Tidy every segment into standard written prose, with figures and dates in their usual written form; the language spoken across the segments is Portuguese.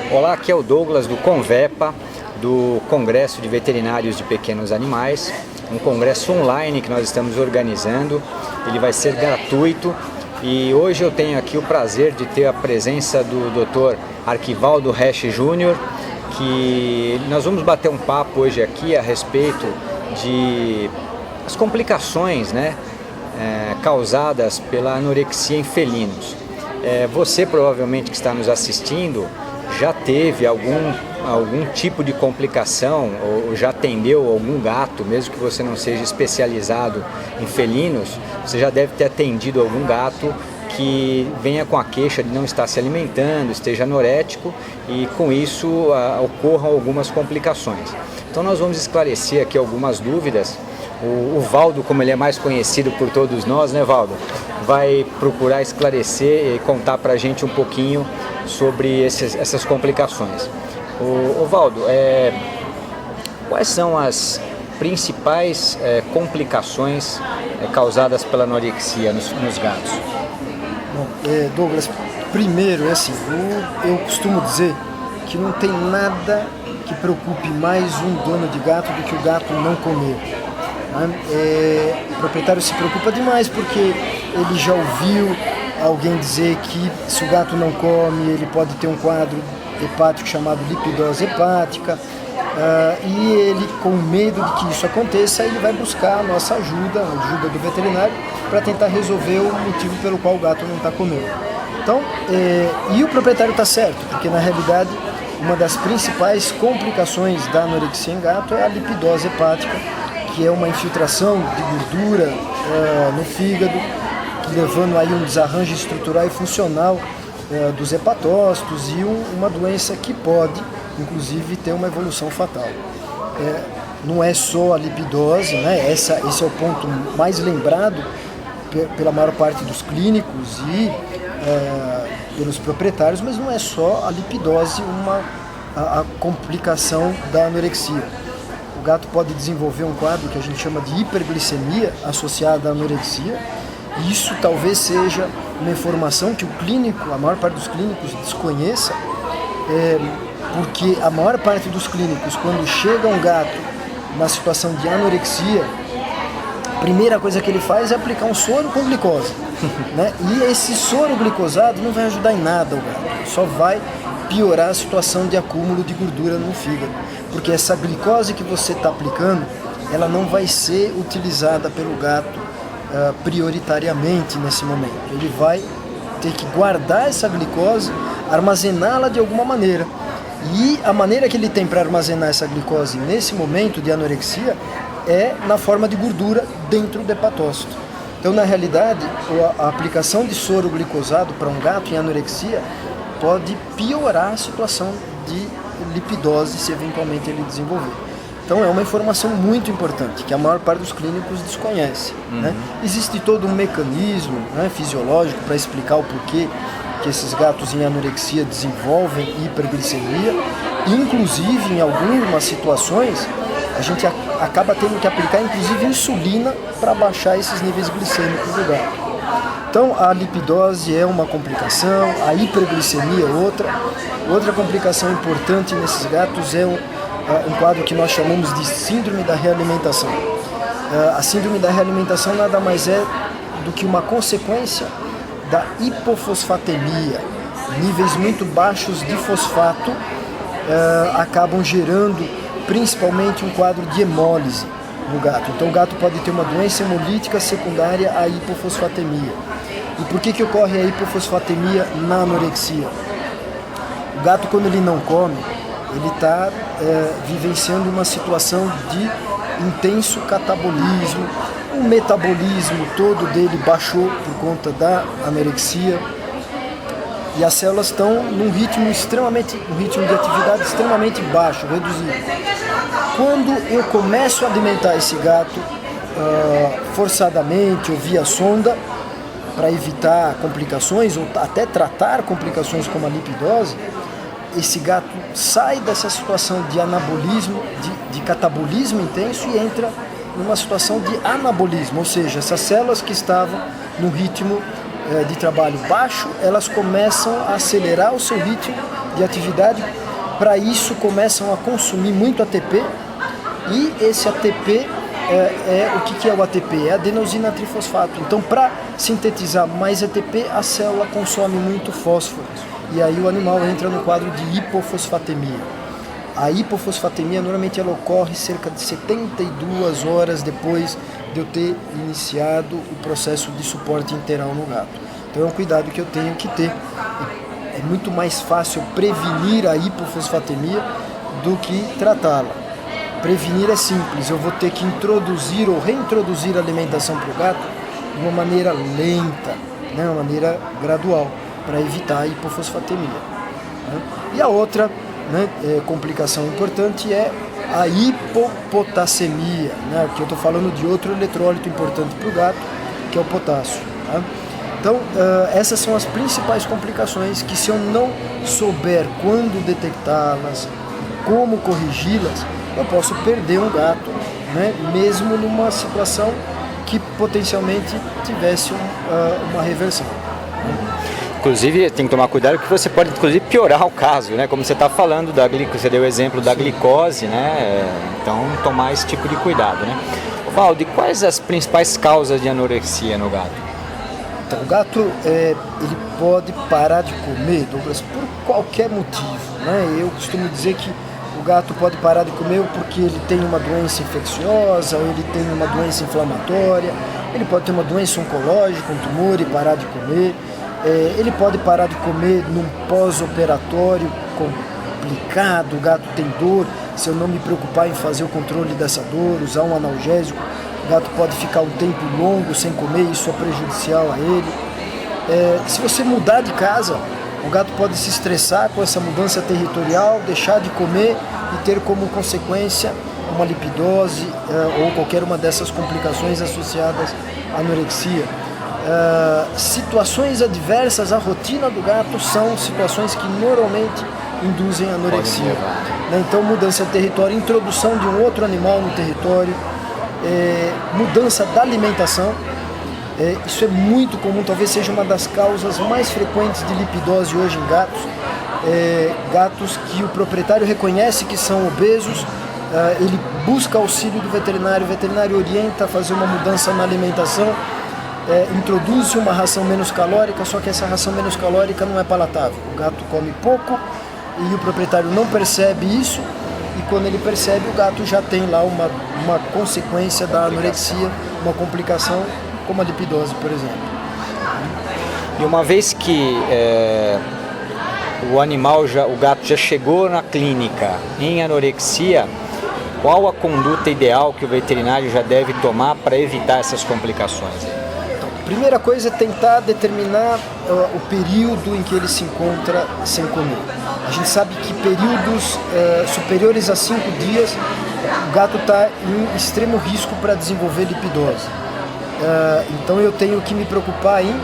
Olá, aqui é o Douglas do Convepa, do Congresso de Veterinários de Pequenos Animais, um congresso online que nós estamos organizando. Ele vai ser gratuito e hoje eu tenho aqui o prazer de ter a presença do Dr. Arquivaldo Resch Júnior, que nós vamos bater um papo hoje aqui a respeito de as complicações, causadas pela anorexia em felinos. Você provavelmente que está nos assistindo já teve algum tipo de complicação ou já atendeu algum gato, mesmo que você não seja especializado em felinos, você já deve ter atendido algum gato que venha com a queixa de não estar se alimentando, esteja anorético e com isso ocorram algumas complicações. Então nós vamos esclarecer aqui algumas dúvidas. O Valdo, como ele é mais conhecido por todos nós, né, Valdo, vai procurar esclarecer e contar para a gente um pouquinho sobre essas complicações. Valdo, quais são as principais complicações causadas pela anorexia nos gatos? Bom, Douglas, primeiro eu costumo dizer que não tem nada que preocupe mais um dono de gato do que o gato não comer. O proprietário se preocupa demais porque ele já ouviu alguém dizer que se o gato não come, ele pode ter um quadro hepático chamado lipidose hepática, e ele, com medo de que isso aconteça, ele vai buscar a nossa ajuda, a ajuda do veterinário, para tentar resolver o motivo pelo qual o gato não está comendo. Então, e o proprietário está certo, porque na realidade uma das principais complicações da anorexia em gato é a lipidose hepática, que é uma infiltração de gordura no fígado, levando aí um desarranjo estrutural e funcional dos hepatócitos e uma doença que pode, inclusive, ter uma evolução fatal. Não é só a lipidose, esse é o ponto mais lembrado pela maior parte dos clínicos e pelos proprietários, mas não é só a lipidose a complicação da anorexia. O gato pode desenvolver um quadro que a gente chama de hiperglicemia associada à anorexia. Isso talvez seja uma informação que a maior parte dos clínicos desconheça, porque a maior parte dos clínicos, quando chega um gato na situação de anorexia, a primeira coisa que ele faz é aplicar um soro com glicose. E esse soro glicosado não vai ajudar em nada o gato, só vai piorar a situação de acúmulo de gordura no fígado, porque essa glicose que você está aplicando, ela não vai ser utilizada pelo gato prioritariamente nesse momento. Ele vai ter que guardar essa glicose, armazená-la de alguma maneira. E a maneira que ele tem para armazenar essa glicose nesse momento de anorexia é na forma de gordura dentro do hepatócito. Então, na realidade, a aplicação de soro glicosado para um gato em anorexia pode piorar a situação de lipidose se eventualmente ele desenvolver. Então é uma informação muito importante, que a maior parte dos clínicos desconhece. Existe todo um mecanismo fisiológico para explicar o porquê que esses gatos em anorexia desenvolvem hiperglicemia. Inclusive, em algumas situações, a gente acaba tendo que aplicar inclusive insulina para baixar esses níveis glicêmicos do gato. Então a lipidose é uma complicação, a hiperglicemia é outra. Outra complicação importante nesses gatos é um quadro que nós chamamos de síndrome da realimentação. A síndrome da realimentação nada mais é do que uma consequência da hipofosfatemia. Níveis muito baixos de fosfato acabam gerando principalmente um quadro de hemólise no gato. Então o gato pode ter uma doença hemolítica secundária à hipofosfatemia. E por que ocorre a hipofosfatemia na anorexia? O gato, quando ele não come, ele está vivenciando uma situação de intenso catabolismo, o metabolismo todo dele baixou por conta da anorexia, E as células estão num ritmo de atividade extremamente baixo, reduzido. Quando eu começo a alimentar esse gato forçadamente ou via sonda, para evitar complicações ou até tratar complicações como a lipidose, esse gato sai dessa situação de anabolismo, de catabolismo intenso e entra numa situação de anabolismo, ou seja, essas células que estavam no ritmo de trabalho baixo, elas começam a acelerar o seu ritmo de atividade. Para isso começam a consumir muito ATP, e esse ATP o que é o ATP? É adenosina trifosfato. Então, para sintetizar mais ATP, a célula consome muito fósforo. E aí o animal entra no quadro de hipofosfatemia. A hipofosfatemia normalmente ela ocorre cerca de 72 horas depois de eu ter iniciado o processo de suporte interal no gato. Então é um cuidado que eu tenho que ter. É muito mais fácil prevenir a hipofosfatemia do que tratá-la. Prevenir é simples, eu vou ter que introduzir ou reintroduzir a alimentação para o gato de uma maneira lenta, né, uma maneira gradual, para evitar a hipofosfatemia. Né? E a outra complicação importante é a hipopotassemia, né, que eu estou falando de outro eletrólito importante para o gato, que é o potássio. Tá? Então, essas são as principais complicações que, se eu não souber quando detectá-las, como corrigi-las, eu posso perder um gato, né, mesmo numa situação que potencialmente tivesse uma reversão. Inclusive, tem que tomar cuidado que você pode, inclusive, piorar o caso, né? Como você está falando, você deu o exemplo da glicose, né? Então, tomar esse tipo de cuidado, né? Valdo, e quais as principais causas de anorexia no gato? Então, o gato ele pode parar de comer, Douglas, por qualquer motivo, né? Eu costumo dizer que o gato pode parar de comer porque ele tem uma doença infecciosa, ou ele tem uma doença inflamatória, ele pode ter uma doença oncológica, um tumor e parar de comer, ele pode parar de comer num pós-operatório complicado, o gato tem dor, se eu não me preocupar em fazer o controle dessa dor, usar um analgésico, o gato pode ficar um tempo longo sem comer, isso é prejudicial a ele. Se você mudar de casa, o gato pode se estressar com essa mudança territorial, deixar de comer e ter como consequência uma lipidose ou qualquer uma dessas complicações associadas à anorexia. Situações adversas à rotina do gato são situações que normalmente induzem anorexia. Então, mudança de território, introdução de um outro animal no território, mudança da alimentação. Isso é muito comum, talvez seja uma das causas mais frequentes de lipidose hoje em gatos. Gatos que o proprietário reconhece que são obesos, ele busca auxílio do veterinário, o veterinário orienta a fazer uma mudança na alimentação, introduz uma ração menos calórica, só que essa ração menos calórica não é palatável. O gato come pouco e o proprietário não percebe isso, e quando ele percebe, o gato já tem lá uma consequência da anorexia, uma complicação como a lipidose, por exemplo. E uma vez que o gato já chegou na clínica em anorexia, qual a conduta ideal que o veterinário já deve tomar para evitar essas complicações? Então, a primeira coisa é tentar determinar o período em que ele se encontra sem comer. A gente sabe que períodos superiores a 5 dias, o gato está em extremo risco para desenvolver lipidose. Então eu tenho que me preocupar em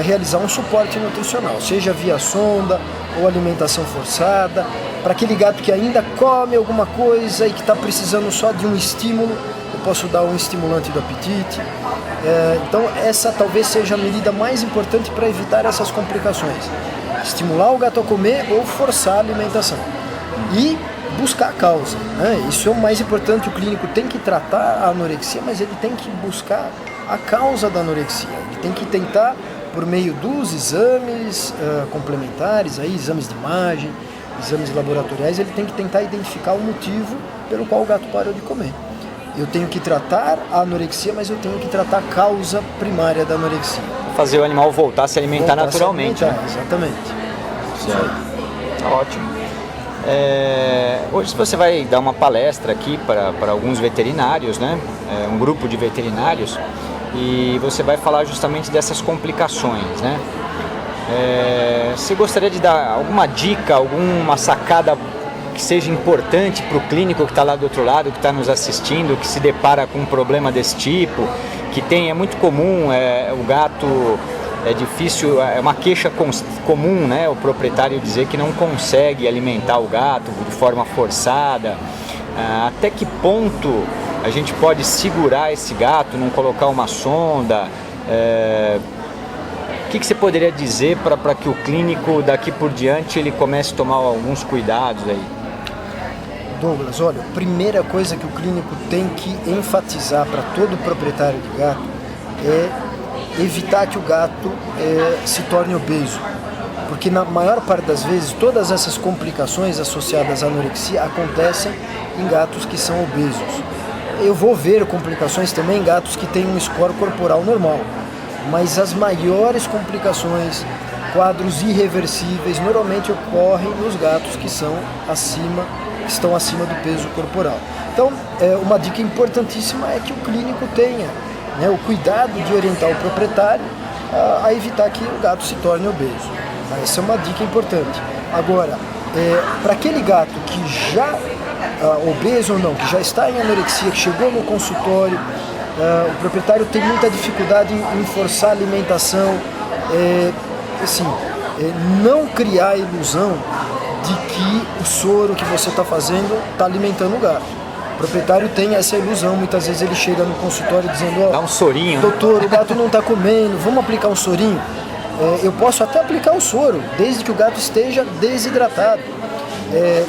realizar um suporte nutricional, seja via sonda ou alimentação forçada. Para aquele gato que ainda come alguma coisa e que está precisando só de um estímulo, eu posso dar um estimulante do apetite. Então essa talvez seja a medida mais importante para evitar essas complicações. Estimular o gato a comer ou forçar a alimentação. E buscar a causa, né? Isso é o mais importante. O clínico tem que tratar a anorexia, mas ele tem que buscar a causa da anorexia. Ele tem que tentar, por meio dos exames complementares, exames de imagem, exames laboratoriais, ele tem que tentar identificar o motivo pelo qual o gato parou de comer. Eu tenho que tratar a anorexia, mas eu tenho que tratar a causa primária da anorexia. Fazer o animal voltar a se alimentar naturalmente. Exatamente. Tá ótimo. Hoje você vai dar uma palestra aqui para alguns veterinários, né? Um grupo de veterinários, e você vai falar justamente dessas complicações, né? Você gostaria de dar alguma dica, alguma sacada que seja importante para o clínico que está lá do outro lado, que está nos assistindo, que se depara com um problema desse tipo, é muito comum, o gato é difícil, é uma queixa comum, né, o proprietário dizer que não consegue alimentar o gato de forma forçada. Até que ponto a gente pode segurar esse gato, não colocar uma sonda? O que você poderia dizer para que o clínico daqui por diante ele comece a tomar alguns cuidados aí? Douglas, olha, a primeira coisa que o clínico tem que enfatizar para todo proprietário de gato é evitar que o gato se torne obeso. Porque na maior parte das vezes, todas essas complicações associadas à anorexia acontecem em gatos que são obesos. Eu vou ver complicações também em gatos que têm um score corporal normal. Mas as maiores complicações, quadros irreversíveis, normalmente ocorrem nos gatos que estão acima do peso corporal. Então, uma dica importantíssima é que o clínico tenha, né, o cuidado de orientar o proprietário a evitar que o gato se torne obeso. Essa é uma dica importante. Agora, para aquele gato que já, obeso ou não, que já está em anorexia, que chegou no consultório, o proprietário tem muita dificuldade em forçar a alimentação, não criar a ilusão de que o soro que você está fazendo está alimentando o gato. O proprietário tem essa ilusão, muitas vezes ele chega no consultório dizendo: dá um sorinho, doutor, o gato não está comendo, vamos aplicar um sorinho? Eu posso até aplicar o soro, desde que o gato esteja desidratado.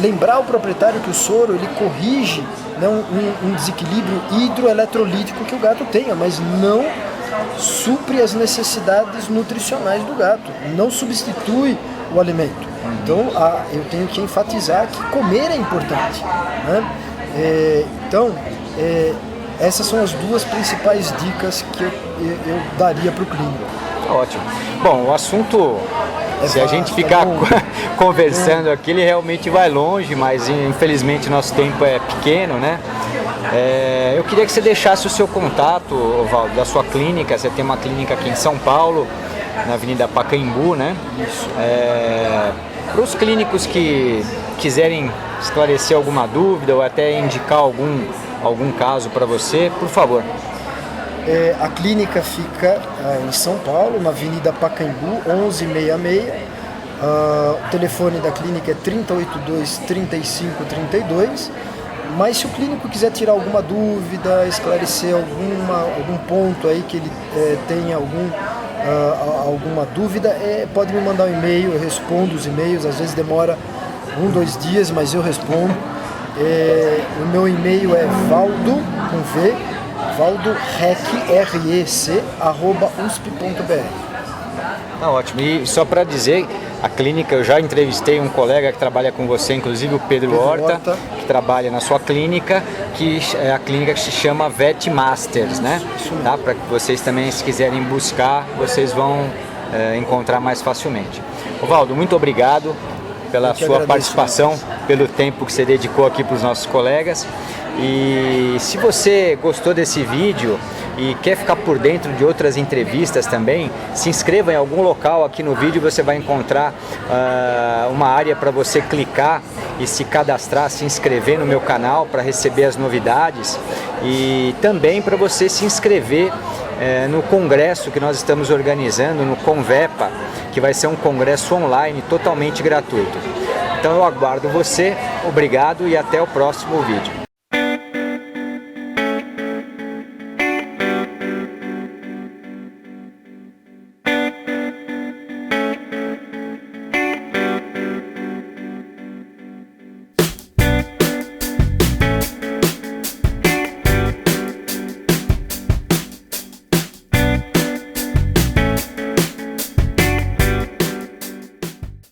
Lembrar o proprietário que o soro ele corrige, né, um desequilíbrio hidroeletrolítico que o gato tenha, mas não supre as necessidades nutricionais do gato, não substitui o alimento. Então eu tenho que enfatizar que comer é importante, né? Essas são as duas principais dicas que eu daria para o clínico. Ótimo. Bom, o assunto, se a gente ficar conversando aqui, ele realmente vai longe, mas infelizmente nosso tempo é pequeno, né? Eu queria que você deixasse o seu contato, Valdo, da sua clínica. Você tem uma clínica aqui em São Paulo, na Avenida Pacaembu, né? Isso. Para os clínicos que quiserem esclarecer alguma dúvida ou até indicar algum caso para você, por favor. A clínica fica em São Paulo, na Avenida Pacaembu, 1166. O telefone da clínica é 3082-3532. Mas se o clínico quiser tirar alguma dúvida, esclarecer algum ponto aí que ele tenha alguma dúvida, pode me mandar um e-mail, eu respondo os e-mails, às vezes demora 1-2 dias, mas eu respondo. O meu e-mail é valdo, com V, valdorec@usp.br. Ótimo. E só para dizer, a clínica, eu já entrevistei um colega que trabalha com você, inclusive o Pedro Horta, que trabalha na sua clínica, que é a clínica que se chama Vet Masters, né? Tá? Para que vocês também, se quiserem buscar, vocês vão encontrar mais facilmente. Valdo, muito obrigado pela sua participação, pelo tempo que você dedicou aqui para os nossos colegas. E se você gostou desse vídeo e quer ficar por dentro de outras entrevistas também, se inscreva em algum local aqui no vídeo, você vai encontrar uma área para você clicar e se cadastrar, se inscrever no meu canal para receber as novidades, e também para você se inscrever no congresso que nós estamos organizando, no Convepa, que vai ser um congresso online totalmente gratuito. Então eu aguardo você, obrigado e até o próximo vídeo.